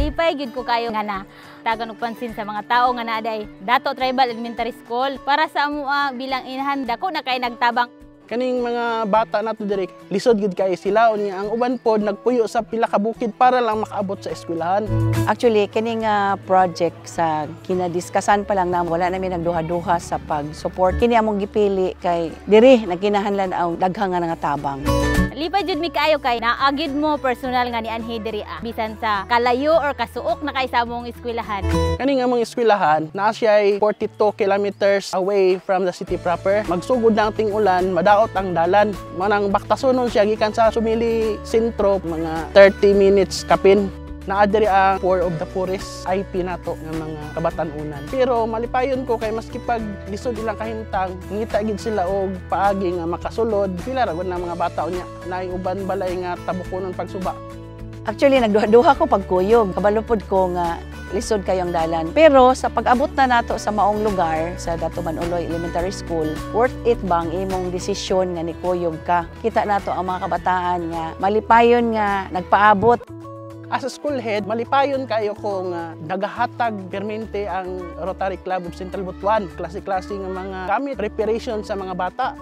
Nalipay gyud ko kayo nga na tagan og pansin sa mga tao nga naaday Dato Tribal Elementary School para sa amo bilang inahan dako na kay nagtabang. Kaning mga bata nato diri lisod gid kay sila unya ang uban pod nagpuyo sa pila ka bukid para lang makaabot sa eskwelahan. Actually kining project sa kinadiskasan pa lang na wala namin nagduha-duha sa pag-support kini among gipili kay diri nagkinahanglan ang daghang nga tabang. Lipay jud mi kaayo kay naagid mo personal nga ni anhi diri bisan sa kalayo or kasuok na kay sa among eskwelahan. Kaning among eskwelahan naa siya 42 kilometers away from the city proper. Magsugod na ang ting-ulan, madaot ang dalan. Manang baktasonon siya gikan sa Sumili Sentro mga 30 minutes kapin. Naa diri ang poor of the poorest IP nato nga mga kabatan-unan. Pero malipayon ko kay maski pag lisod ilang kahintang, ngita gid sila og paagi nga makasulod. Pila ra gud na mga bata unya naay uban balay nga tabukonon pagsuba. Actually nagduha-duha ko pagkuyog. Kabalo pod ko nga lisod kayong dalan. Pero sa pag-abot na nato sa maong lugar sa Dato Manuloy Elementary School, worth it bang imong desisyon nga nikuyog ka? Kita nato ang mga kabataan nga malipayon nga nagpaabot. As a school head, malipayon kayo kung nagahatag permente ang Rotary Club of Central Butuan. Klase-klase ng mga gamit, preparation sa mga bata.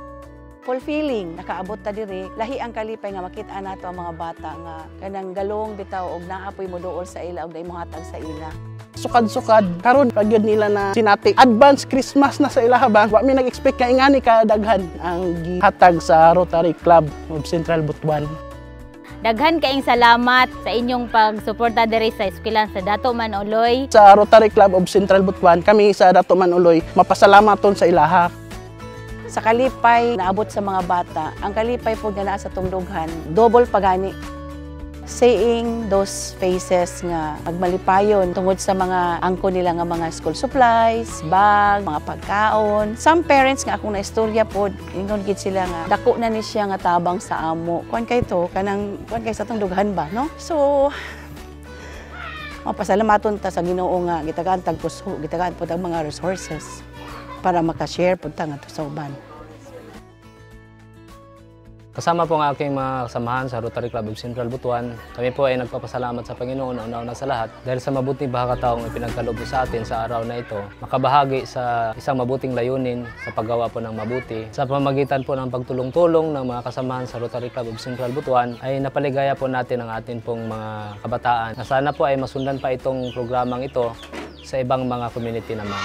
Fulfilling, nakaabot ta diri. Lahi ang kalipay nga makita nato ang mga bata nga kanang galong bitaw og naapoy mo duol sa ila og naimo hatag sa ila. Sukad-sukad karon pagyud nila na sinati advance Christmas na sa ilaha ba. Wa mi nag-expect nga ingani kadaghan ang gihatag sa Rotary Club of Central Butuan. Daghan kaayong salamat sa inyong pagsuporta diri sa eskwelahan sa Dato Manuloy. Sa Rotary Club of Central Butuan, kami sa Dato Manuloy mapasalamaton sa ilaha. Sa kalipay naabot sa mga bata, ang kalipay po nga naa sa tungdughan, double pagani. Seeing those faces nga magmalipayon tungod sa mga angko nila nga mga school supplies, bag, mga pagkaon. Some parents nga akong naistorya po, ingon gid sila nga dako na ni siya nga tabang sa amo. Kuan kay to kanang kuan kay sa tungdughan ba, no? So mapasalamaton ta sa Ginoo nga gitagaan tag puso, gitagaan pod ang mga resources para maka-share pod ta nga to sa uban. Kasama po ang aking mga kasamahan sa Rotary Club of Central Butuan. Kami po ay nagpapasalamat sa Panginoon una-una sa lahat dahil sa mabuting pagkakataong ipinagkaloob sa atin sa araw na ito, makabahagi sa isang mabuting layunin sa paggawa po ng mabuti. Sa pamamagitan po ng pagtulong-tulong ng mga kasamahan sa Rotary Club of Central Butuan ay napaligaya po natin ang atin pong mga kabataan. Na sana po ay masundan pa itong programang ito sa ibang mga community naman.